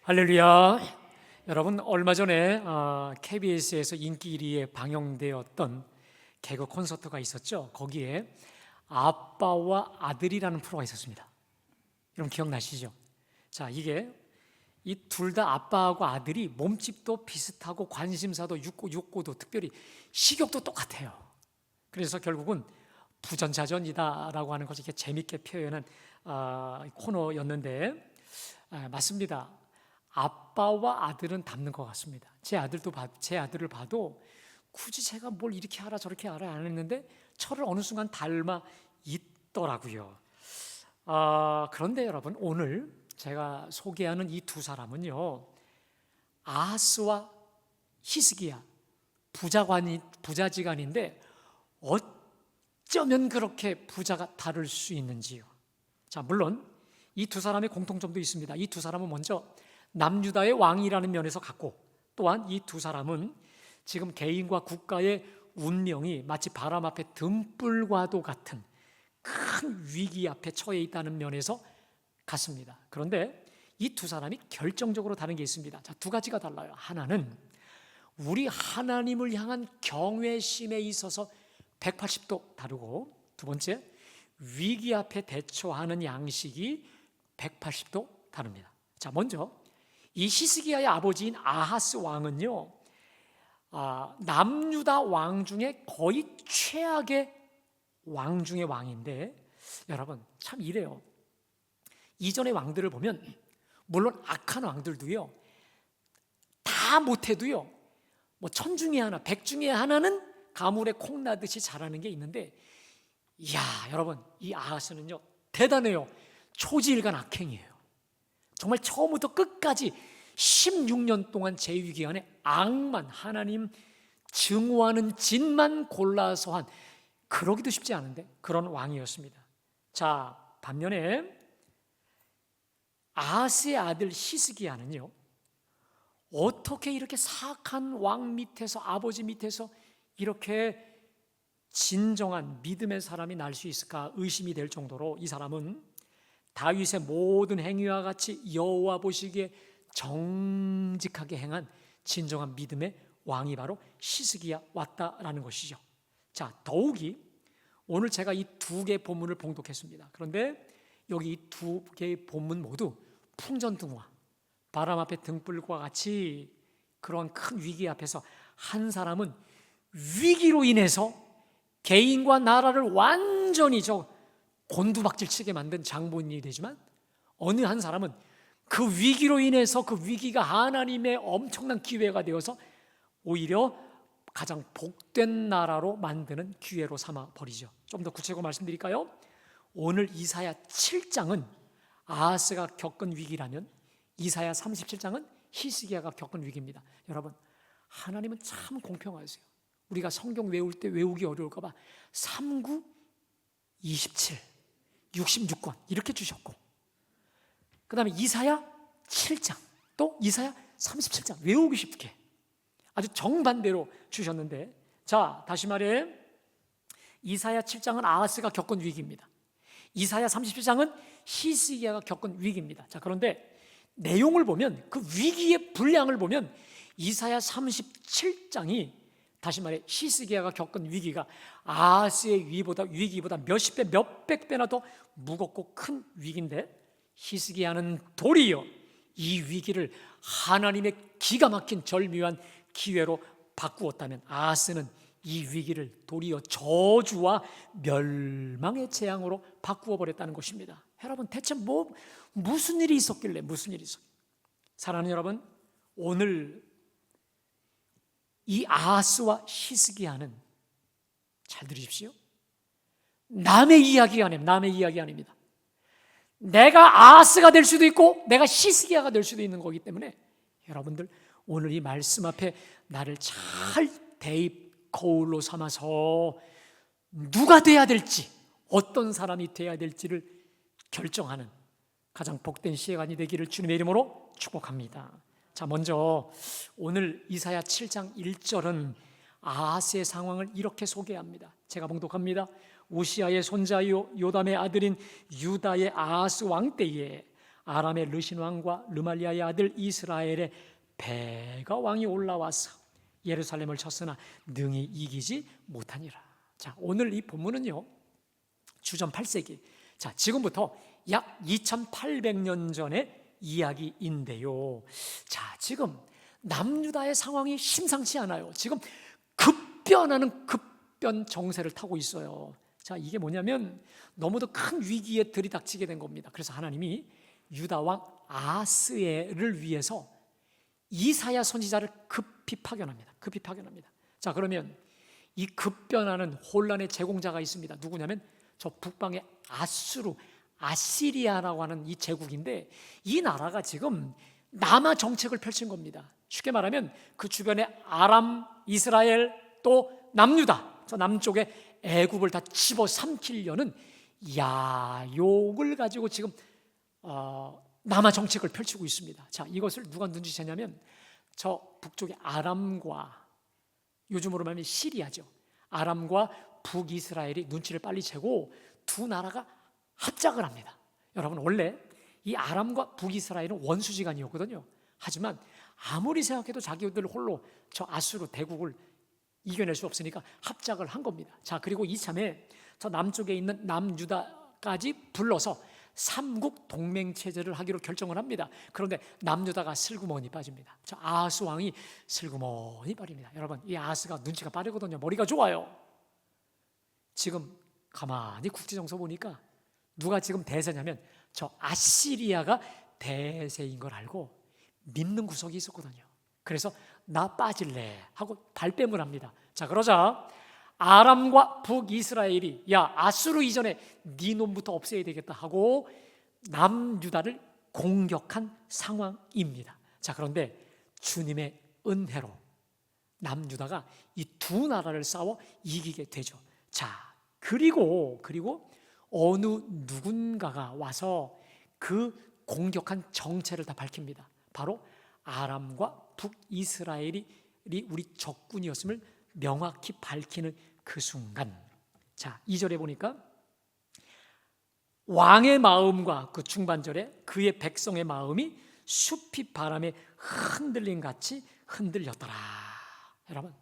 할렐루야. 여러분, 얼마 전에 KBS에서 인기 1위에 방영되었던 개그 콘서트가 있었죠. 거기에 아빠와 아들이라는 프로가 있었습니다. 여러분 기억나시죠? 자, 이게 이 둘 다 아빠하고 아들이 몸집도 비슷하고 관심사도 육고도 특별히 식욕도 똑같아요. 그래서 결국은 부전자전이다라고 하는 것을 이렇게 재밌게 표현한 코너였는데, 맞습니다. 아빠와 아들은 닮는 것 같습니다. 제 아들을 봐도 굳이 제가 뭘 이렇게 하라 저렇게 하라 안 했는데 저를 어느 순간 닮아 있더라고요. 그런데 여러분, 오늘 제가 소개하는 이 두 사람은요, 아하스와 히스기야, 부자지간인데 어쩌면 그렇게 부자가 다를 수 있는지요. 자, 물론 이 두 사람의 공통점도 있습니다. 이 두 사람은 먼저 남유다의 왕이라는 면에서 같고, 또한 이 두 사람은 지금 개인과 국가의 운명이 마치 바람 앞에 등불과도 같은 큰 위기 앞에 처해 있다는 면에서 같습니다. 그런데 이 두 사람이 결정적으로 다른 게 있습니다. 자, 두 가지가 달라요. 하나는 우리 하나님을 향한 경외심에 있어서 180도 다르고, 두 번째, 위기 앞에 대처하는 양식이 180도 다릅니다. 자, 먼저 이 히스기야의 아버지인 아하스 왕은요, 남유다 왕 중에 거의 최악의 왕 중의 왕인데, 여러분 참 이래요. 이전의 왕들을 보면 물론 악한 왕들도요, 다 못해도요, 뭐 천 중에 하나, 백 중에 하나는 가물에 콩 나듯이 잘하는 게 있는데, 이야 여러분, 이 아하스는요 대단해요. 초지일간 악행이에요. 정말 처음부터 끝까지 16년 동안 재위 기간에 악만, 하나님 증오하는 짓만 골라서 한, 그러기도 쉽지 않은데 그런 왕이었습니다. 자, 반면에 아하스의 아들 히스기야는요, 어떻게 이렇게 사악한 왕 밑에서, 아버지 밑에서 이렇게 진정한 믿음의 사람이 날 수 있을까 의심이 될 정도로, 이 사람은 다윗의 모든 행위와 같이 여호와 보시기에 정직하게 행한 진정한 믿음의 왕이 바로 히스기야 왔다라는 것이죠. 자, 더욱이 오늘 제가 이 두 개의 본문을 봉독했습니다. 그런데 여기 이 두 개의 본문 모두 풍전등화, 바람 앞에 등불과 같이 그런 큰 위기 앞에서 한 사람은 위기로 인해서 개인과 나라를 완전히 곤두박질 치게 만든 장본인이 되지만, 어느 한 사람은 그 위기로 인해서 그 위기가 하나님의 엄청난 기회가 되어서 오히려 가장 복된 나라로 만드는 기회로 삼아 버리죠. 좀 더 구체적으로 말씀드릴까요? 오늘 이사야 7장은 아하스가 겪은 위기라면, 이사야 37장은 히스기야가 겪은 위기입니다. 여러분, 하나님은 참 공평하세요. 우리가 성경 외울 때 외우기 어려울까 봐 39, 27, 66권 이렇게 주셨고, 그 다음에 이사야 7장, 또 이사야 37장 외우기 쉽게 아주 정반대로 주셨는데, 자, 다시 말해, 이사야 7장은 아하스가 겪은 위기입니다. 이사야 37장은 히스기야가 겪은 위기입니다. 자, 그런데 내용을 보면, 그 위기의 분량을 보면 이사야 37장이, 다시 말해 히스기야가 겪은 위기가 아하스의 위기보다 몇십 배, 몇백 배나 더 무겁고 큰 위기인데, 히스기야는 도리어 이 위기를 하나님의 기가 막힌 절묘한 기회로 바꾸었다면, 아하스는 이 위기를 도리어 저주와 멸망의 재앙으로 바꾸어 버렸다는 것입니다. 여러분, 대체 무슨 일이 있었길래, 사랑하는 여러분, 오늘 이 아하스와 히스기야는, 잘 들으십시오, 남의 이야기 아닙니다. 내가 아하스가 될 수도 있고 내가 히스기야가 될 수도 있는 거기 때문에, 여러분들 오늘 이 말씀 앞에 나를 잘 대입 거울로 삼아서 누가 돼야 될지, 어떤 사람이 돼야 될지를 결정하는 가장 복된 시간이 되기를 주님의 이름으로 축복합니다. 자, 먼저 오늘 이사야 7장 1절은 아하스의 상황을 이렇게 소개합니다. 제가 봉독합니다. 우시아의 손자요 요담의 아들인 유다의 아하스 왕 때에 아람의 르신 왕과 르말리아의 아들 이스라엘의 베가 왕이 올라와서 예루살렘을 쳤으나 능히 이기지 못하니라. 자, 오늘 이 본문은요, 주전 8세기, 자, 지금부터 약 2800년 전의 이야기인데요. 자, 지금 남유다의 상황이 심상치 않아요. 지금 급변하는 급변 정세를 타고 있어요. 자, 이게 뭐냐면 너무도 큰 위기에 들이닥치게 된 겁니다. 그래서 하나님이 유다 왕 아하스를 위해서 이사야 선지자를 급히 파견합니다. 자, 그러면 이 급변하는 혼란의 제공자가 있습니다. 누구냐면 저 북방의 아시리아라고 하는 이 제국인데, 이 나라가 지금 남하 정책을 펼친 겁니다. 쉽게 말하면 그 주변에 아람, 이스라엘, 또 남유다, 저 남쪽에 애굽을 다 집어삼키려는 야욕을 가지고 지금 남하 정책을 펼치고 있습니다. 자, 이것을 누가 눈치채냐면 저 북쪽의 아람과, 요즘으로 말하면 시리아죠, 아람과 북이스라엘이 눈치를 빨리 채고 두 나라가 합작을 합니다. 여러분, 원래 이 아람과 북이스라엘은 원수지간이었거든요. 하지만 아무리 생각해도 자기들 홀로 저 아수르 대국을 이겨낼 수 없으니까 합작을 한 겁니다. 자, 그리고 이참에 저 남쪽에 있는 남유다까지 불러서 삼국 동맹 체제를 하기로 결정을 합니다. 그런데 남유다가 슬그머니 빠집니다. 저 아하스 왕이 슬그머니 빠집니다. 여러분, 이 아하스가 눈치가 빠르거든요. 머리가 좋아요. 지금 가만히 국제정서 보니까 누가 지금 대세냐면 저 아시리아가 대세인 걸 알고 믿는 구석이 있었거든요. 그래서 나 빠질래 하고 발뺌을 합니다. 자, 그러자 아람과 북이스라엘이 야, 아수르 이전에 네 놈부터 없애야 되겠다 하고 남유다를 공격한 상황입니다. 자, 그런데 주님의 은혜로 남유다가 이 두 나라를 싸워 이기게 되죠. 자, 그리고 어느 누군가가 와서 그 공격한 정체를 다 밝힙니다. 바로 아람과 북이스라엘이 우리 적군이었음을 명확히 밝히는 그 순간, 자, 2절에 보니까 왕의 마음과 그 중반절에 그의 백성의 마음이 숲이 바람에 흔들림 같이 흔들렸더라. 여러분,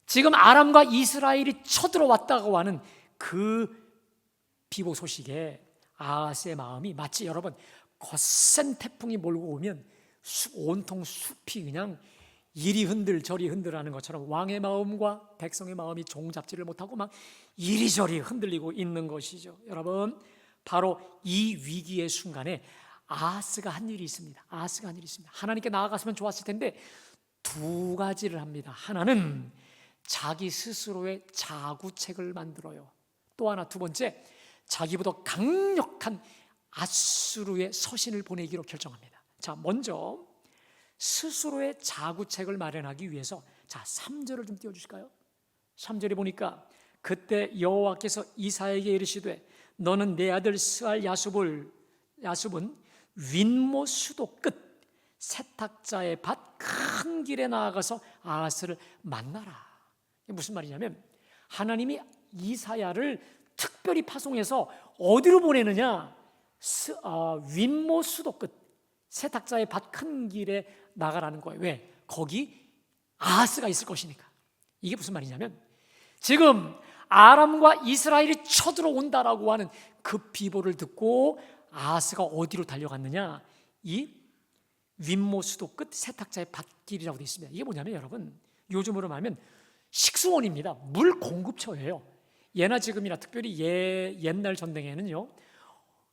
지금 아람과 이스라엘이 쳐들어왔다고 하는 그 비보 소식에 아하스의 마음이 마치 여러분 거센 태풍이 몰고 오면 온통 숲이 그냥 이리 흔들 저리 흔들하는 것처럼 왕의 마음과 백성의 마음이 종잡지를 못하고 막 이리저리 흔들리고 있는 것이죠. 여러분, 바로 이 위기의 순간에 아하스가 한 일이 있습니다. 하나님께 나아갔으면 좋았을 텐데 두 가지를 합니다. 하나는 자기 스스로의 자구책을 만들어요. 또 하나, 두 번째, 자기보다 강력한 아수르의 서신을 보내기로 결정합니다. 자, 먼저 스스로의 자구책을 마련하기 위해서, 자, 3절을 좀 띄워주실까요? 3절에 보니까 그때 여호와께서 이사야에게 이르시되 너는 내 아들 스알 야숲은 윗모 수도 끝 세탁자의 밭 큰 길에 나아가서 아하스를 만나라. 이게 무슨 말이냐면 하나님이 이사야를 특별히 파송해서 어디로 보내느냐? 윗모 수도 끝 세탁자의 밭 큰 길에 나가라는 거예요. 왜? 거기 아하스가 있을 것이니까. 이게 무슨 말이냐면 지금 아람과 이스라엘이 쳐들어온다라고 하는 그 비보를 듣고 아하스가 어디로 달려갔느냐? 이 윗모 수도 끝 세탁자의 밭길이라고 되어 있습니다. 이게 뭐냐면 여러분, 요즘으로 말하면 식수원입니다. 물 공급처예요. 예나 지금이나 특별히 옛날 전쟁에는요,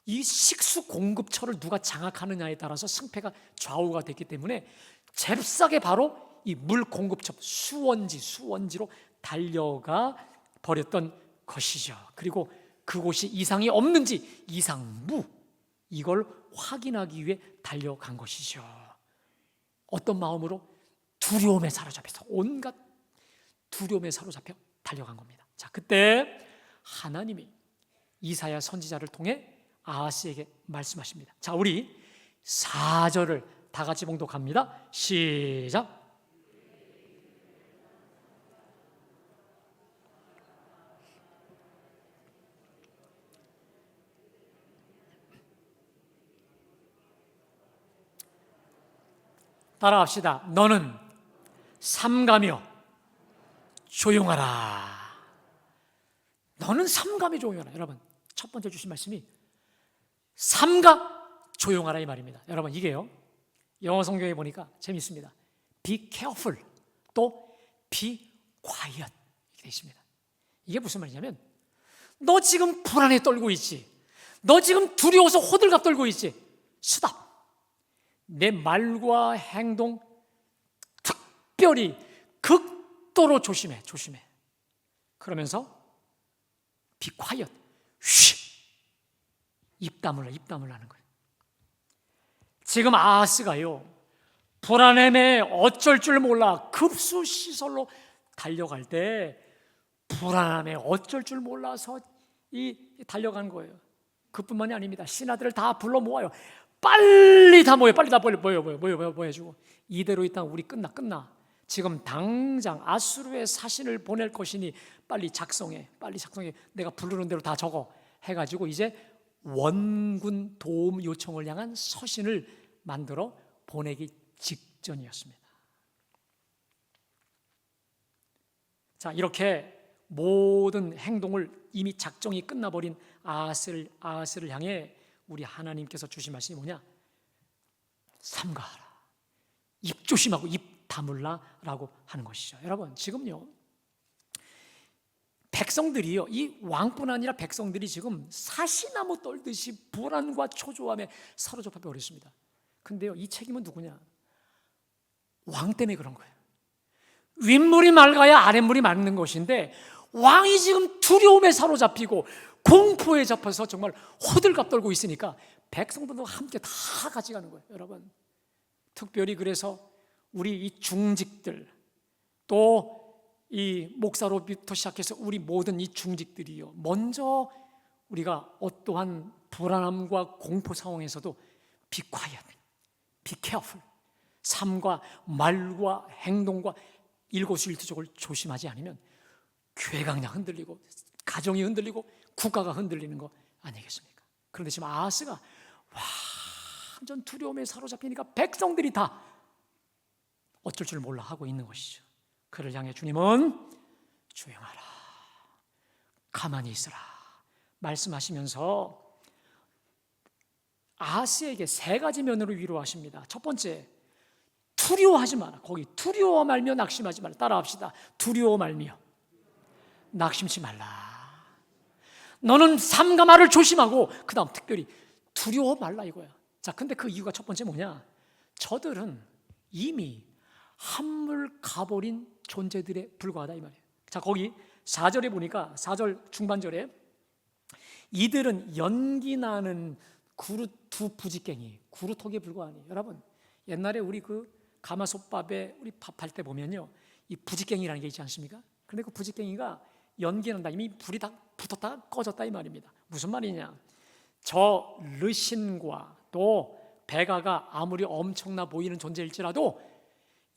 이 식수 공급처를 누가 장악하느냐에 따라서 승패가 좌우가 됐기 때문에 잽싸게 바로 이 물 공급처 수원지로 달려가 버렸던 것이죠. 그리고 그곳이 이상이 없는지 이상무 이걸 확인하기 위해 달려간 것이죠. 어떤 마음으로? 두려움에 사로잡혀서, 온갖 두려움에 사로잡혀 달려간 겁니다. 자, 그때 하나님이 이사야 선지자를 통해 아하스에게 말씀하십니다. 자, 우리 4절을 다 같이 봉독합니다. 시작. 따라합시다. 너는 삼가며 조용하라. 너는 삼가며 조용하라. 여러분, 첫 번째 주신 말씀이 삼가 조용하라 이 말입니다. 여러분, 이게요, 영어 성경에 보니까 재미있습니다. Be careful, 또 be quiet 이렇게 되어 있습니다. 이게 무슨 말이냐면, 너 지금 불안에 떨고 있지, 너 지금 두려워서 호들갑 떨고 있지, 스탑. 내 말과 행동 특별히 극도로 조심해. 그러면서 be quiet, 입 다물라는 거예요. 지금 아하스가요, 불안함에 어쩔 줄 몰라 급수시설로 달려갈 때 불안함에 어쩔 줄 몰라서 달려간 거예요. 그뿐만이 아닙니다. 신하들을 다 불러 모아요. 빨리 다 모여주고, 이대로 있다가 우리 끝나. 지금 당장 아수르의 사신을 보낼 것이니 빨리 작성해. 내가 부르는 대로 다 적어 해가지고 이제 원군 도움 요청을 향한 서신을 만들어 보내기 직전이었습니다. 자, 이렇게 모든 행동을 이미 작정이 끝나버린 아하스를 향해 우리 하나님께서 주신 말씀이 뭐냐? 삼가하라, 입 조심하고 입 다물라라고 하는 것이죠. 여러분, 지금요, 백성들이요, 이 왕뿐 아니라 백성들이 지금 사시나무 떨듯이 불안과 초조함에 사로잡혀 버렸습니다. 근데요, 이 책임은 누구냐? 왕 때문에 그런 거예요. 윗물이 맑아야 아랫물이 맑는 것인데, 왕이 지금 두려움에 사로잡히고 공포에 잡혀서 정말 호들갑 떨고 있으니까 백성들도 함께 다 같이 가는 거예요. 여러분, 특별히 그래서 우리 이 중직들, 또 이 목사로부터 시작해서 우리 모든 이 중직들이요, 먼저 우리가 어떠한 불안함과 공포 상황에서도 be quiet, be careful, 삶과 말과 행동과 일거수일투족을 조심하지 않으면 교회가 그냥 흔들리고 가정이 흔들리고 국가가 흔들리는 거 아니겠습니까? 그런데 지금 아하스가 완전 두려움에 사로잡히니까 백성들이 다 어쩔 줄 몰라 하고 있는 것이죠. 그를 향해 주님은 조용하라, 가만히 있으라 말씀하시면서 아하스에게 세 가지 면으로 위로하십니다. 첫 번째, 두려워하지 마라. 거기 두려워 말며 낙심하지 마라. 따라합시다. 두려워 말며 낙심치 말라. 너는 삼가 말을 조심하고, 그 다음 특별히 두려워 말라 이거야. 자, 근데 그 이유가 첫 번째 뭐냐? 저들은 이미 한물 가버린 존재들에 불과하다 이 말이에요. 자, 거기 4절에 보니까, 4절 중반절에 이들은 연기 나는 두 부지깽이, 구루톡에 불과하니. 여러분, 옛날에 우리 그 가마솥밥에 우리 밥할 때 보면요, 이 부지깽이라는 게 있지 않습니까? 그런데 그 부지깽이가 연기난다, 이미 불이 다 붙었다가 꺼졌다 이 말입니다. 무슨 말이냐? 저 르신과 또 베가가 아무리 엄청나 보이는 존재일지라도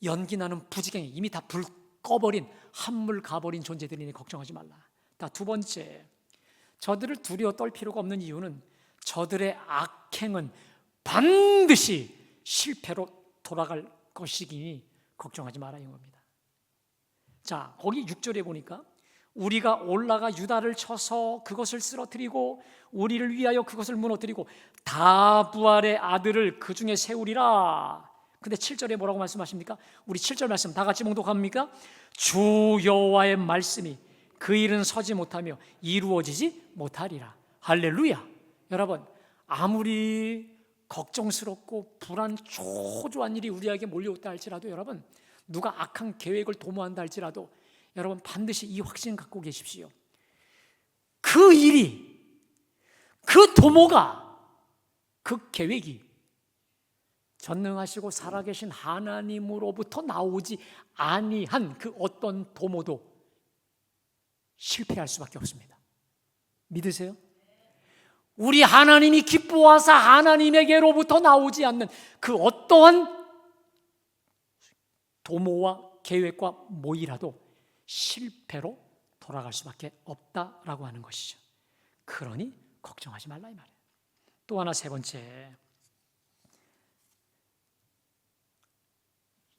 연기나는 부지깽이, 이미 다 불 꺼버린 한물 가버린 존재들이니 걱정하지 말라. 두 번째, 저들을 두려워 떨 필요가 없는 이유는 저들의 악행은 반드시 실패로 돌아갈 것이기니 걱정하지 마라 이 겁니다. 자, 거기 6절에 보니까 우리가 올라가 유다를 쳐서 그것을 쓰러뜨리고 우리를 위하여 그것을 무너뜨리고 다부알의 아들을 그 중에 세우리라. 근데 7절에 뭐라고 말씀하십니까? 우리 7절 말씀 다 같이 봉독합니까? 주 여호와의 말씀이 그 일은 서지 못하며 이루어지지 못하리라. 할렐루야. 여러분, 아무리 걱정스럽고 불안 초조한 일이 우리에게 몰려왔다 할지라도, 여러분, 누가 악한 계획을 도모한다 할지라도, 여러분 반드시 이 확신 갖고 계십시오. 그 일이, 그 도모가, 그 계획이 전능하시고 살아계신 하나님으로부터 나오지 아니한 그 어떤 도모도 실패할 수밖에 없습니다. 믿으세요? 우리 하나님이 기뻐하사 하나님에게로부터 나오지 않는 그 어떠한 도모와 계획과 모의라도 실패로 돌아갈 수밖에 없다라고 하는 것이죠. 그러니 걱정하지 말라 이 말이에요. 또 하나, 세 번째,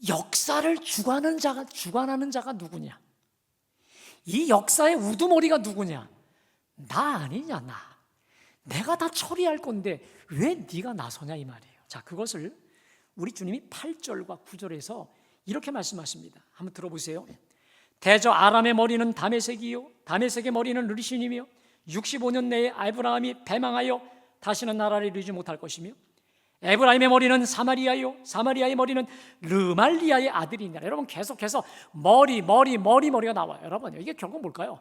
역사를 주관하는 자가 누구냐? 이 역사의 우두머리가 누구냐? 나 아니냐, 나. 내가 다 처리할 건데 왜 네가 나서냐 이 말이에요. 자, 그것을 우리 주님이 8절과 9절에서 이렇게 말씀하십니다. 한번 들어보세요. 대저 아람의 머리는 다메섹이요 다메섹의 머리는 르신이며 65년 내에 아브라함이 배망하여 다시는 나라를 이루지 못할 것이며 에브라임의 머리는 사마리아요 사마리아의 머리는 르말리아의 아들이니라. 여러분 계속해서 머리가 나와요. 여러분 이게 결국 뭘까요?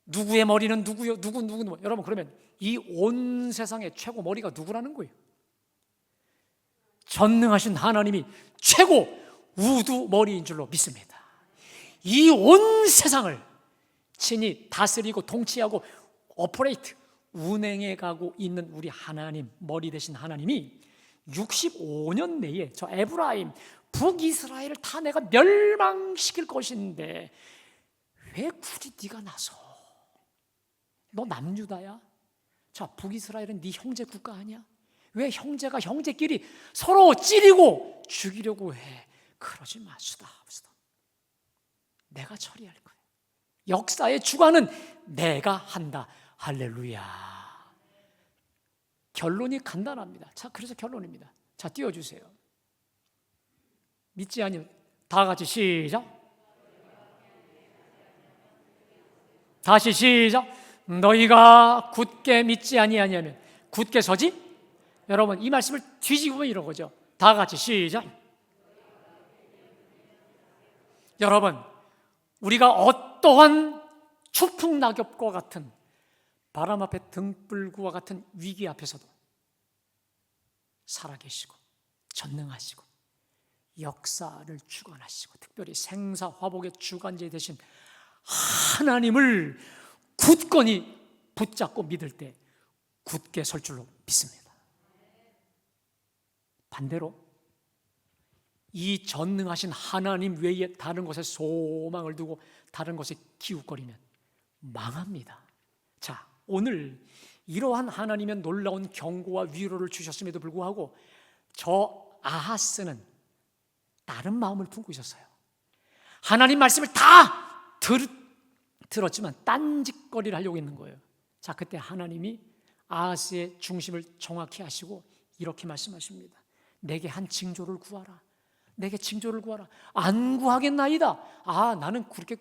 누구의 머리는 누구요? 누구 여러분 그러면 이 온 세상의 최고 머리가 누구라는 거예요? 전능하신 하나님이 최고 우두 머리인 줄로 믿습니다. 이 온 세상을 친히 다스리고 통치하고 오퍼레이트 운행해 가고 있는 우리 하나님, 머리 되신 하나님이 65년 내에 저 에브라임, 북이스라엘을 다 내가 멸망시킬 것인데 왜 굳이 네가 나서? 너 남유다야? 자, 북이스라엘은 네 형제 국가 아니야? 왜 형제가 형제끼리 서로 찌르고 죽이려고 해? 그러지 마, 수다. 내가 처리할 거야. 역사의 주관은 내가 한다. 할렐루야. 결론이 간단합니다. 자, 그래서 결론입니다. 자, 띄워주세요. 믿지 아니면 다 같이 시작. 다시 시작. 너희가 굳게 믿지 아니하냐면 굳게 서지? 여러분 이 말씀을 뒤집으면 이런 거죠. 다 같이 시작. 여러분 우리가 어떠한 추풍낙엽과 같은 바람 앞에 등불구와 같은 위기 앞에서도 살아계시고 전능하시고 역사를 주관하시고 특별히 생사화복의 주관자 되신 하나님을 굳건히 붙잡고 믿을 때 굳게 설 줄로 믿습니다. 반대로 이 전능하신 하나님 외에 다른 곳에 소망을 두고 다른 곳에 기웃거리면 망합니다. 자, 오늘 이러한 하나님의 놀라운 경고와 위로를 주셨음에도 불구하고 저 아하스는 다른 마음을 품고 있었어요. 하나님 말씀을 다 들었지만 딴짓거리를 하려고 했는 거예요. 자, 그때 하나님이 아하스의 중심을 정확히 하시고 이렇게 말씀하십니다. 내게 한 징조를 구하라. 내게 징조를 구하라. 안 구하겠나이다. 아, 나는 그렇게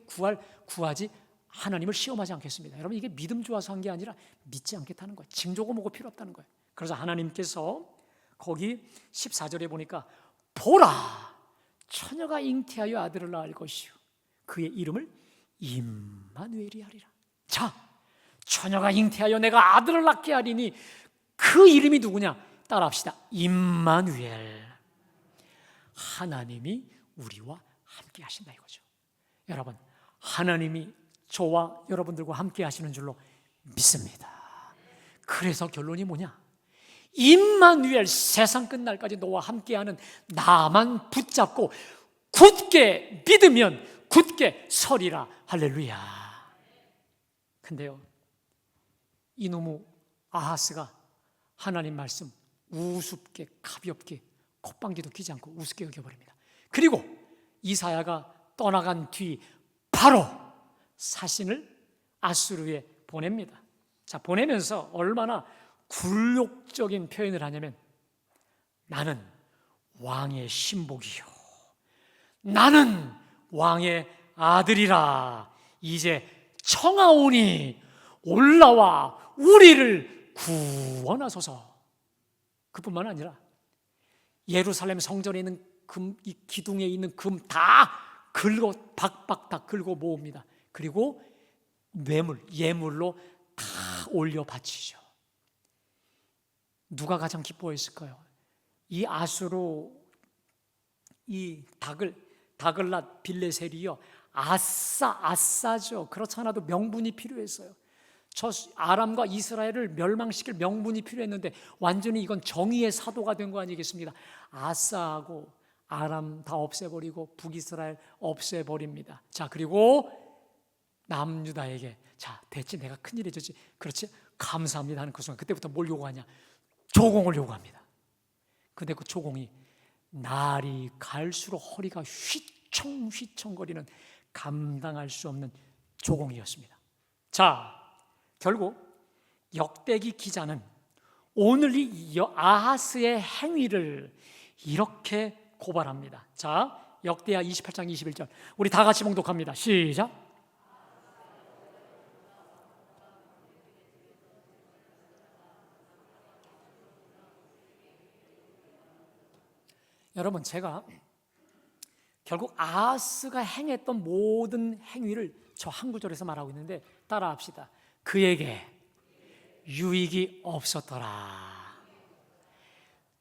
구하지 하나님을 시험하지 않겠습니다. 여러분 이게 믿음 좋아서 한 게 아니라 믿지 않겠다는 거예요. 징조고 뭐고 필요 없다는 거예요. 그래서 하나님께서 거기 14절에 보니까 보라, 처녀가 잉태하여 아들을 낳을 것이요 그의 이름을 임마누엘이 하리라. 자, 처녀가 잉태하여 내가 아들을 낳게 하리니 그 이름이 누구냐? 따라합시다. 임마누엘. 하나님이 우리와 함께 하신다 이거죠. 여러분 하나님이 저와 여러분들과 함께 하시는 줄로 믿습니다. 그래서 결론이 뭐냐? 임마누엘, 세상 끝날까지 너와 함께하는 나만 붙잡고 굳게 믿으면 굳게 서리라. 할렐루야. 근데요 이놈의 아하스가 하나님 말씀 우습게 가볍게 콧방귀도 뀌지 않고 우습게 여겨버립니다. 그리고 이사야가 떠나간 뒤 바로 사신을 아수르에 보냅니다. 자, 보내면서 얼마나 굴욕적인 표현을 하냐면 나는 왕의 신복이요 나는 왕의 아들이라. 이제 청하오니 올라와 우리를 구원하소서. 그뿐만 아니라 예루살렘 성전에 있는 금, 이 기둥에 있는 금 다 긁어 박박 다 긁어 모읍니다. 그리고 예물로 다 올려 바치죠. 누가 가장 기뻐했을까요? 이 아수르 이 다글랏 빌레셀이요 아싸죠. 그렇지 않아도 명분이 필요했어요. 저 아람과 이스라엘을 멸망시킬 명분이 필요했는데 완전히 이건 정의의 사도가 된 거 아니겠습니까? 아싸하고 아람 다 없애버리고 북이스라엘 없애버립니다. 자, 그리고 남유다에게 자, 됐지, 내가 큰일 해줬지, 그렇지, 감사합니다 하는 그 순간 그때부터 뭘 요구하냐? 조공을 요구합니다. 근데 그 조공이 날이 갈수록 허리가 휘청휘청거리는 감당할 수 없는 조공이었습니다. 자, 결국 역대기 기자는 오늘 이 아하스의 행위를 이렇게 고발합니다. 자, 역대하 28장 21절 우리 다 같이 봉독합니다. 시작. 여러분, 제가 결국 아하스가 행했던 모든 행위를 저 한 구절에서 말하고 있는데 따라합시다. 그에게 유익이 없었더라.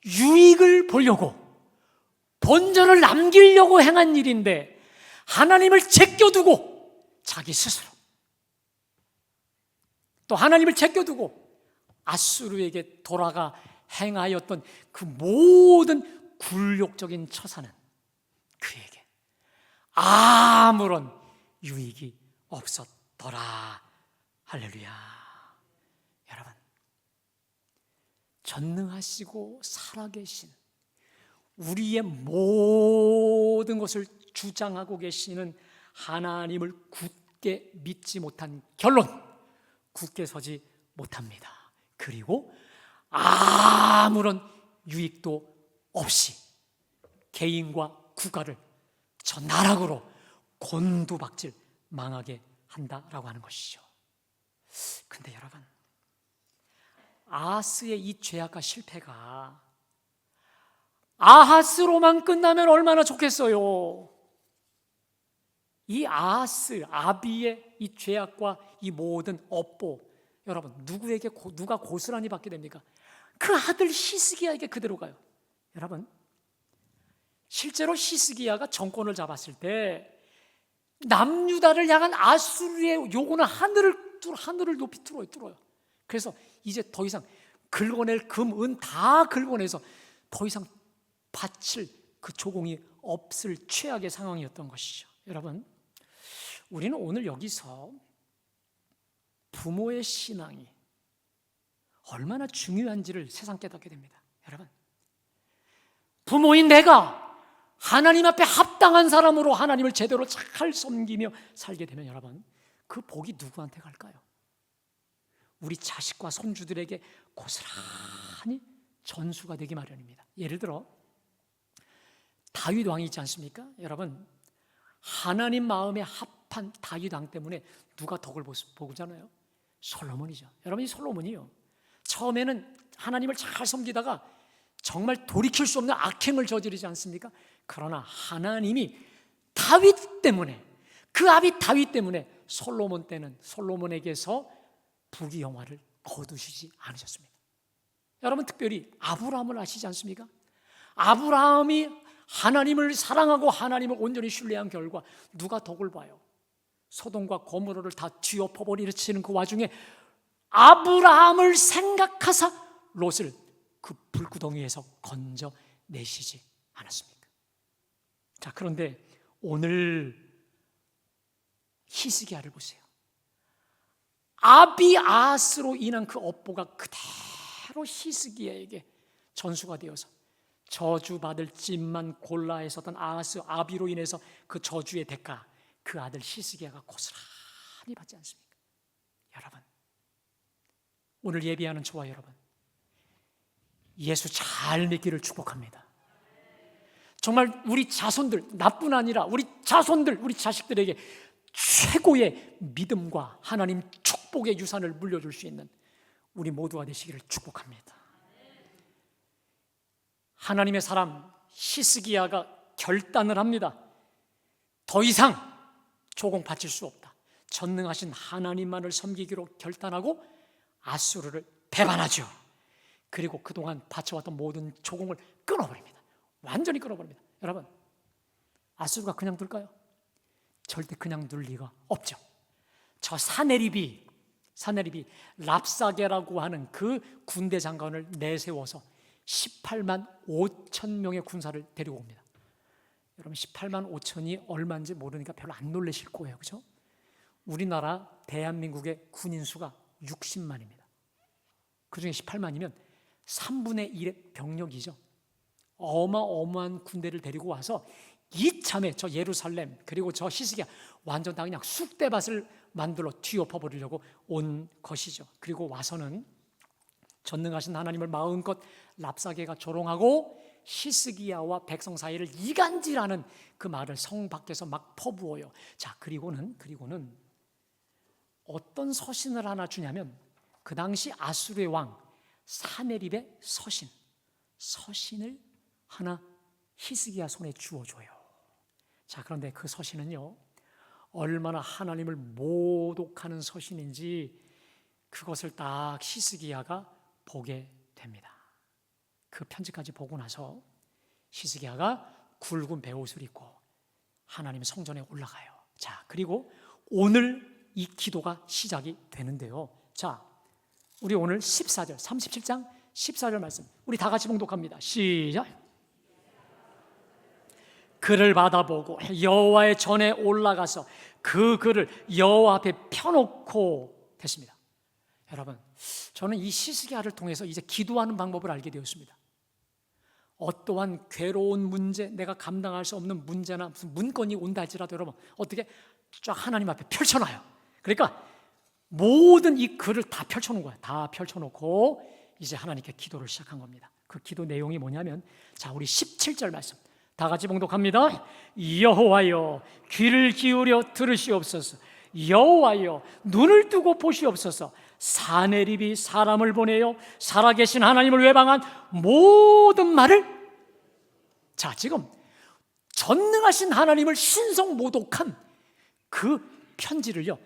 유익을 보려고, 본전을 남기려고 행한 일인데 하나님을 제껴두고 자기 스스로, 또 하나님을 제껴두고 아수르에게 돌아가 행하였던 그 모든 굴욕적인 처사는 그에게 아무런 유익이 없었더라. 할렐루야. 여러분, 전능하시고 살아계신 우리의 모든 것을 주장하고 계시는 하나님을 굳게 믿지 못한 결론, 굳게 서지 못합니다. 그리고 아무런 유익도 없이 개인과 국가를 저 나락으로 곤두박질 망하게 한다라고 하는 것이죠. 근데 여러분, 아하스의 이 죄악과 실패가 아하스로만 끝나면 얼마나 좋겠어요. 이 아하스, 아비의 이 죄악과 이 모든 업보, 여러분, 누가 고스란히 받게 됩니까? 그 아들 히스기야에게 그대로 가요. 여러분, 실제로 히스기야가 정권을 잡았을 때 남유다를 향한 아수르의 요구는 하늘을 높이 뚫어요. 그래서 이제 더 이상 긁어낼 금, 은 다 긁어내서 더 이상 바칠 그 조공이 없을 최악의 상황이었던 것이죠. 여러분, 우리는 오늘 여기서 부모의 신앙이 얼마나 중요한지를 새삼 깨닫게 됩니다. 여러분, 부모인 내가 하나님 앞에 합당한 사람으로 하나님을 제대로 잘 섬기며 살게 되면 여러분, 그 복이 누구한테 갈까요? 우리 자식과 손주들에게 고스란히 전수가 되기 마련입니다. 예를 들어 다윗 왕이 있지 않습니까? 여러분, 하나님 마음에 합한 다윗 왕 때문에 누가 덕을 보잖아요? 솔로몬이죠. 여러분, 이 솔로몬이요, 처음에는 하나님을 잘 섬기다가 정말 돌이킬 수 없는 악행을 저지르지 않습니까? 그러나 하나님이 다윗 때문에, 그 아비 다윗 때문에 솔로몬 때는 솔로몬에게서 부귀영화를 거두시지 않으셨습니다. 여러분, 특별히 아브라함을 아시지 않습니까? 아브라함이 하나님을 사랑하고 하나님을 온전히 신뢰한 결과 누가 덕을 봐요? 소돔과 고모라를 다 뒤엎어버리는 그 와중에 아브라함을 생각하사 롯을 그 불구덩이에서 건져내시지 않았습니까? 자, 그런데 오늘 히스기야를 보세요. 아비아스로 인한 그 업보가 그대로 히스기야에게 전수가 되어서 저주받을 찜만 골라 있었던 아하스 아비로 인해서 그 저주의 대가, 그 아들 히스기야가 고스란히 받지 않습니까? 여러분, 오늘 예배하는 저와 여러분, 예수 잘 믿기를 축복합니다. 정말 우리 자손들, 나뿐 아니라 우리 자손들, 우리 자식들에게 최고의 믿음과 하나님 축복의 유산을 물려줄 수 있는 우리 모두가 되시기를 축복합니다. 하나님의 사람 히스기야가 결단을 합니다. 더 이상 조공 바칠 수 없다. 전능하신 하나님만을 섬기기로 결단하고 아수르를 배반하죠. 그리고 그동안 바쳐왔던 모든 조공을 끊어버립니다. 완전히 끊어버립니다. 여러분, 아수르가 그냥 둘까요? 절대 그냥 둘 리가 없죠. 저 사네립이 랍사게라고 하는 그 군대 장관을 내세워서 18만 5천 명의 군사를 데리고 옵니다. 여러분, 18만 5천이 얼마인지 모르니까 별로 안 놀라실 거예요. 그렇죠? 우리나라 대한민국의 군인 수가 60만입니다. 그중에 18만이면 3분의 1의 병력이죠. 어마어마한 군대를 데리고 와서 이참에 저 예루살렘 그리고 저 히스기야 완전 다 그냥 쑥대밭을 만들어 뒤엎어버리려고 온 것이죠. 그리고 와서는 전능하신 하나님을 마음껏 랍사게가 조롱하고 히스기야와 백성 사이를 이간질하는 그 말을 성 밖에서 막 퍼부어요. 자, 그리고는 어떤 서신을 하나 주냐면 그 당시 아수르의 왕 사네립의 서신을 하나 히스기야 손에 주어줘요. 자, 그런데 그 서신은요 얼마나 하나님을 모독하는 서신인지 그것을 딱 히스기야가 보게 됩니다. 그 편지까지 보고 나서 히스기야가 굵은 베옷을 입고 하나님 성전에 올라가요. 자, 그리고 오늘 이 기도가 시작이 되는데요. 자, 우리 오늘 14절, 37장 14절 말씀 우리 다 같이 봉독합니다. 시작. 글을 받아보고 여호와의 전에 올라가서 그 글을 여호와 앞에 펴놓고 됐습니다. 여러분, 저는 이 히스기야를 통해서 이제 기도하는 방법을 알게 되었습니다. 어떠한 괴로운 문제, 내가 감당할 수 없는 문제나 무슨 문건이 온다 할지라도 여러분 어떻게 쫙 하나님 앞에 펼쳐놔요. 그러니까 모든 이 글을 다 펼쳐놓은 거야. 다 펼쳐놓고 이제 하나님께 기도를 시작한 겁니다. 그 기도 내용이 뭐냐면 자, 우리 17절 말씀 다 같이 봉독합니다. 여호와여 귀를 기울여 들으시옵소서. 여호와여 눈을 뜨고 보시옵소서. 사네립이 사람을 보내어 살아계신 하나님을 외방한 모든 말을 자, 지금 전능하신 하나님을 신성모독한 그 편지를요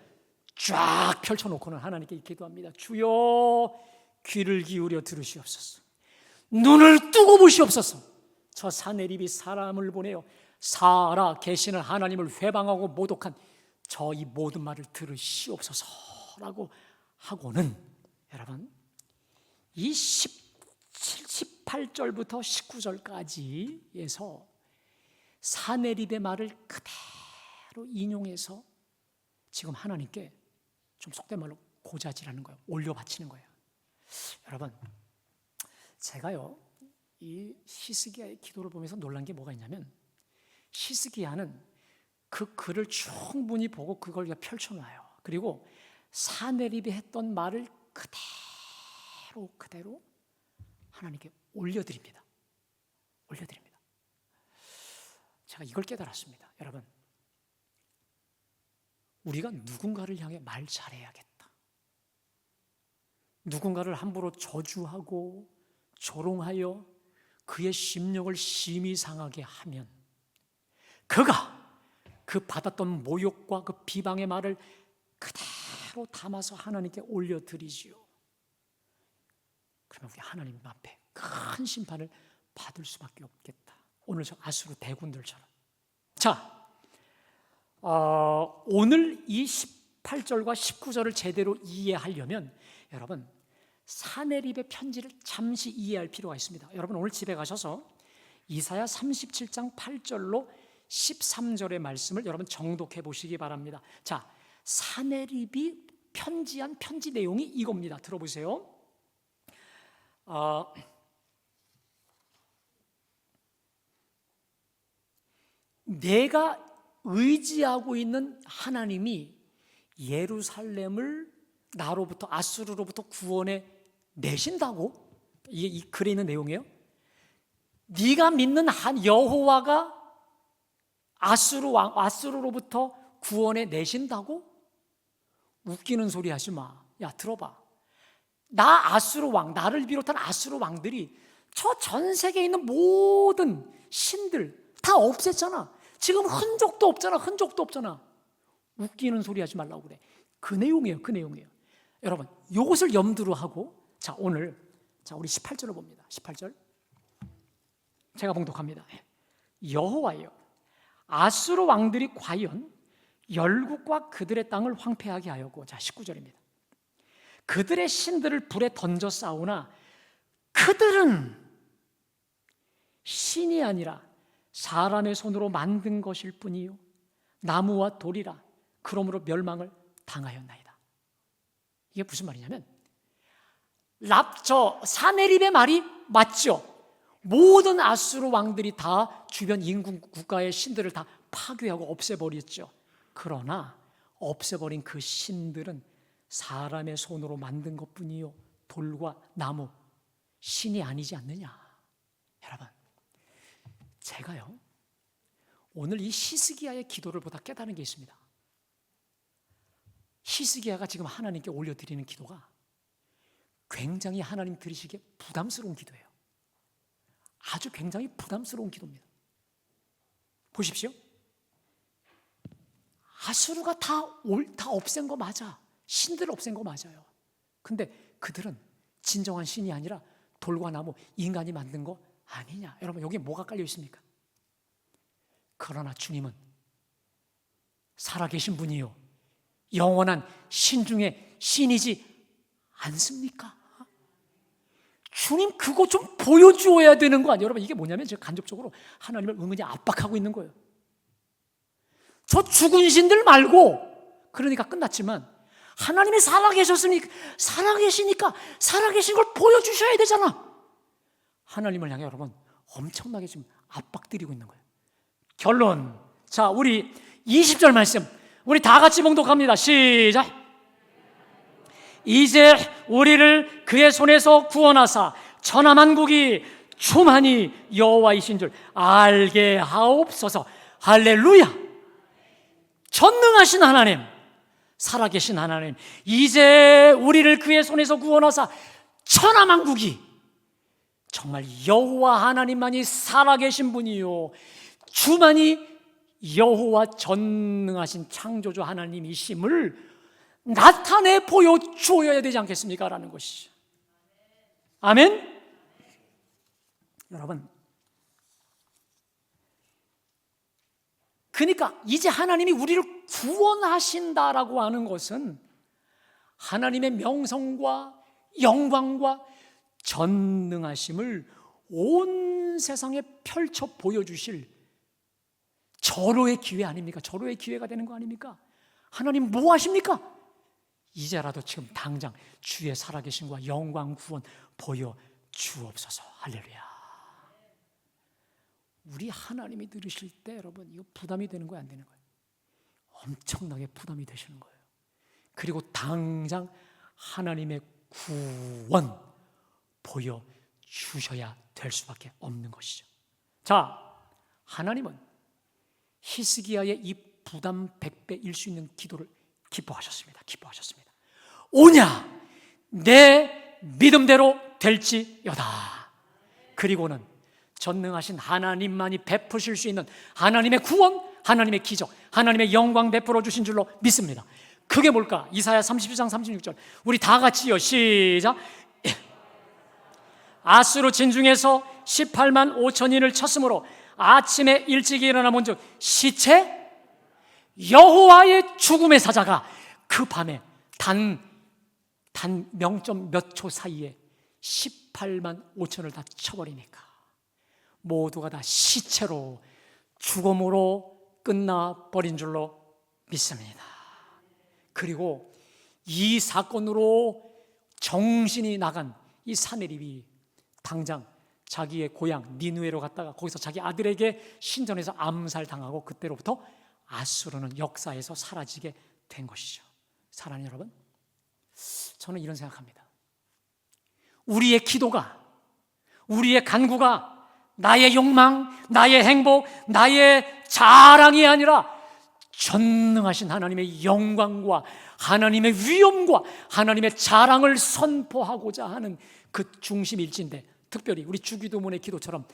쫙 펼쳐놓고는 하나님께 기도합니다. 주여 귀를 기울여 들으시옵소서. 눈을 뜨고 보시옵소서. 저 사네립이 사람을 보내어 살아계시는 하나님을 회방하고 모독한 저 이 모든 말을 들으시옵소서라고 하고는 여러분 이 18절부터 19절까지에서 사네립의 말을 그대로 인용해서 지금 하나님께 좀 속된 말로 고자질하는 거예요. 올려 바치는 거예요. 여러분, 제가요 이 히스기야의 기도를 보면서 놀란 게 뭐가 있냐면 히스기야는 그 글을 충분히 보고 그걸 펼쳐놔요. 그리고 사네립이 했던 말을 그대로 하나님께 올려드립니다. 제가 이걸 깨달았습니다. 여러분, 우리가 누군가를 향해 말 잘해야겠다. 누군가를 함부로 저주하고 조롱하여 그의 심령을 심히 상하게 하면 그가 그 받았던 모욕과 그 비방의 말을 그대로 담아서 하나님께 올려드리지요. 그러면 우리 하나님 앞에 큰 심판을 받을 수밖에 없겠다. 오늘 저 아수르 대군들처럼. 자, 오늘 이 18절과 19절을 제대로 이해하려면 여러분 사네립의 편지를 잠시 이해할 필요가 있습니다. 여러분 오늘 집에 가셔서 이사야 37장 8절로 13절의 말씀을 여러분 정독해 보시기 바랍니다. 자, 사네립이 편지한 편지 내용이 이겁니다. 들어보세요. 내가 의지하고 있는 하나님이 예루살렘을 나로부터 아수르로부터 구원해 내신다고? 이게 이 글에 있는 내용이에요. 네가 믿는 한 여호와가 아수르로부터 구원해 내신다고? 웃기는 소리 하지 마. 야, 들어봐. 아수르 왕, 나를 비롯한 아수르 왕들이 저 전 세계에 있는 모든 신들 다 없앴잖아. 지금 흔적도 없잖아. 웃기는 소리 하지 말라고 그래. 그 내용이에요. 여러분, 이것을 염두로 하고 자, 오늘 우리 18절을 봅니다. 18절. 제가 봉독합니다. 여호와여 아수르 왕들이 과연 열국과 그들의 땅을 황폐하게 하였고, 자 19절입니다. 그들의 신들을 불에 던져 싸우나 그들은 신이 아니라 사람의 손으로 만든 것일 뿐이요 나무와 돌이라 그러므로 멸망을 당하였나이다. 이게 무슨 말이냐면 사네립의 말이 맞죠. 모든 아수르 왕들이 다 주변 인근 국가의 신들을 다 파괴하고 없애버렸죠. 그러나 없애버린 그 신들은 사람의 손으로 만든 것뿐이요, 돌과 나무, 신이 아니지 않느냐. 여러분, 제가요 오늘 이 히스기야의 기도를 보다 깨달은 게 있습니다. 히스기야가 지금 하나님께 올려드리는 기도가 굉장히 하나님 들으시기에 부담스러운 기도예요. 아주 굉장히 부담스러운 기도입니다. 보십시오. 아수르가 다 없앤 거 맞아. 신들을 없앤 거 맞아요. 근데 그들은 진정한 신이 아니라 돌과 나무, 인간이 만든 거 아니냐. 여러분, 여기 뭐가 깔려 있습니까? 그러나 주님은 살아계신 분이요, 영원한 신 중에 신이지 않습니까? 주님 그거 좀 보여주어야 되는 거 아니에요? 여러분, 이게 뭐냐면 제가 간접적으로 하나님을 은근히 압박하고 있는 거예요. 저 죽은 신들 말고, 그러니까 끝났지만 하나님이 살아계시니까 살아계신 걸 보여주셔야 되잖아. 하나님을 향해 여러분 엄청나게 지금 압박드리고 있는 거예요. 결론, 자, 우리 20절 말씀 우리 다 같이 봉독합니다. 시작. 이제 우리를 그의 손에서 구원하사 천하만국이 충만히 여호와이신 줄 알게 하옵소서. 할렐루야. 전능하신 하나님, 살아계신 하나님, 이제 우리를 그의 손에서 구원하사 천하만국이 정말 여호와 하나님만이 살아계신 분이요, 주만이 여호와 전능하신 창조주 하나님이심을 나타내 보여주어야 되지 않겠습니까? 라는 것이죠. 아멘? 여러분, 그러니까 이제 하나님이 우리를 구원하신다라고 하는 것은 하나님의 명성과 영광과 전능하심을 온 세상에 펼쳐 보여주실 절호의 기회 아닙니까? 절호의 기회가 되는 거 아닙니까? 하나님 뭐 하십니까? 이제라도 지금 당장 주의 살아계심과 영광 구원 보여 주옵소서. 할렐루야. 우리 하나님이 들으실 때 여러분 이거 부담이 되는 거예요, 안 되는 거예요? 엄청나게 부담이 되시는 거예요. 그리고 당장 하나님의 구원 보여 주셔야 될 수밖에 없는 것이죠. 자, 하나님은 히스기야의 이 부담 100배일 수 있는 기도를 기뻐하셨습니다. 기뻐하셨습니다. 오냐 내 믿음대로 될지어다. 그리고는 전능하신 하나님만이 베푸실 수 있는 하나님의 구원, 하나님의 기적, 하나님의 영광 베풀어 주신 줄로 믿습니다. 그게 뭘까? 이사야 32장 36절 우리 다 같이요, 시작. 아수르 진중에서 18만 5천인을 쳤으므로 아침에 일찍 일어나 본즉 시체 여호와의 죽음의 사자가 그 밤에 단 0점 몇 초 사이에 18만 5천을 다 쳐버리니까 모두가 다 시체로 죽음으로 끝나버린 줄로 믿습니다. 그리고 이 사건으로 정신이 나간 이 사내립이 당장 자기의 고향 니느웨로 갔다가 거기서 자기 아들에게 신전에서 암살당하고 그때로부터 아수르는 역사에서 사라지게 된 것이죠. 사랑하는 여러분, 저는 이런 생각합니다. 우리의 기도가, 우리의 간구가 나의 욕망, 나의 행복, 나의 자랑이 아니라 전능하신 하나님의 영광과 하나님의 위엄과 하나님의 자랑을 선포하고자 하는 그 중심일진데, 특별히 우리 주기도문의 기도처럼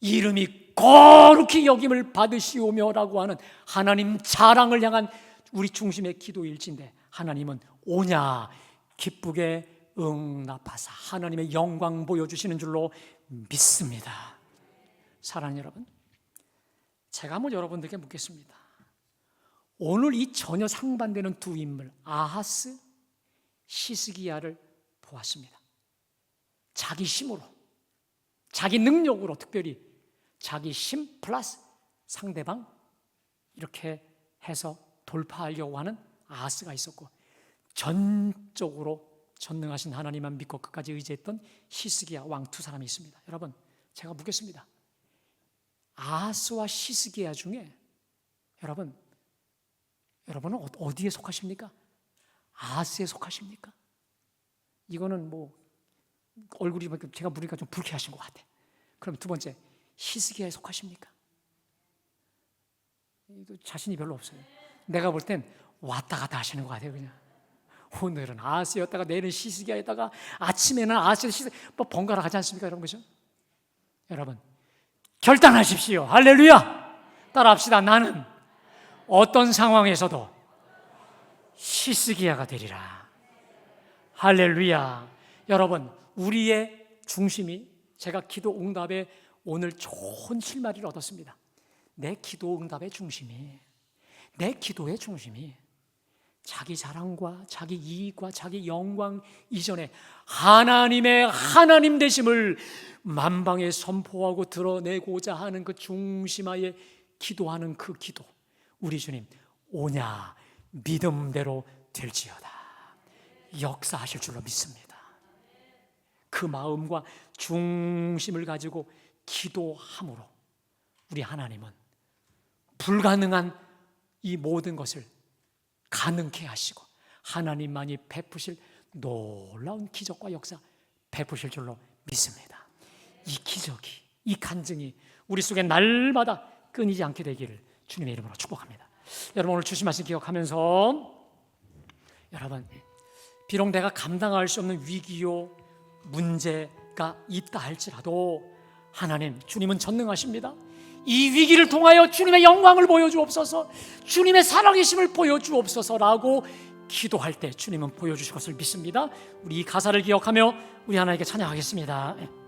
이름이 거룩히 여김을 받으시오며라고 하는 하나님 자랑을 향한 우리 중심의 기도일진데, 하나님은 오냐 기쁘게 응답하사 하나님의 영광 보여주시는 줄로 믿습니다. 사랑하는 여러분, 제가 한번 여러분들께 묻겠습니다. 오늘 이 전혀 상반되는 두 인물 아하스, 히스기야를 보았습니다. 자기 힘으로, 자기 능력으로, 특별히 자기 힘 플러스 상대방 이렇게 해서 돌파하려고 하는 아하스가 있었고, 전적으로 전능하신 하나님만 믿고 끝까지 의지했던 히스기야 왕 두 사람이 있습니다. 여러분, 제가 묻겠습니다. 아하스와 히스기야 중에 여러분은 어디에 속하십니까? 아하스에 속하십니까? 이거는 뭐 얼굴이 제가 보니까 좀 불쾌하신 것 같아. 그럼 두 번째, 히스기야에 속하십니까? 자신이 별로 없어요. 내가 볼 땐 왔다 갔다 하시는 것 같아요. 그냥 오늘은 아하스였다가 내일은 히스기야였다가 아침에는 아하스 뭐 번갈아 가지 않습니까? 이런 거죠. 여러분 결단하십시오. 할렐루야. 따라합시다. 나는 어떤 상황에서도 히스기야가 되리라. 할렐루야. 여러분 우리의 중심이, 제가 기도 응답에 오늘 좋은 실마리를 얻었습니다. 내 기도 응답의 중심이, 내 기도의 중심이 자기 자랑과 자기 이익과 자기 영광 이전에 하나님의 하나님 되심을 만방에 선포하고 드러내고자 하는 그 중심하에 기도하는 그 기도, 우리 주님 오냐 믿음대로 될지어다 역사하실 줄로 믿습니다. 그 마음과 중심을 가지고 기도함으로 우리 하나님은 불가능한 이 모든 것을 가능케 하시고 하나님만이 베푸실 놀라운 기적과 역사 베푸실 줄로 믿습니다. 이 기적이, 이 간증이 우리 속에 날마다 끊이지 않게 되기를 주님의 이름으로 축복합니다. 여러분 오늘 주신 말씀 기억하면서, 여러분 비록 내가 감당할 수 없는 위기요 문제가 있다 할지라도 하나님, 주님은 전능하십니다. 이 위기를 통하여 주님의 영광을 보여주옵소서, 주님의 살아계심을 보여주옵소서라고 기도할 때 주님은 보여주실 것을 믿습니다. 우리 이 가사를 기억하며 우리 하나님께 찬양하겠습니다.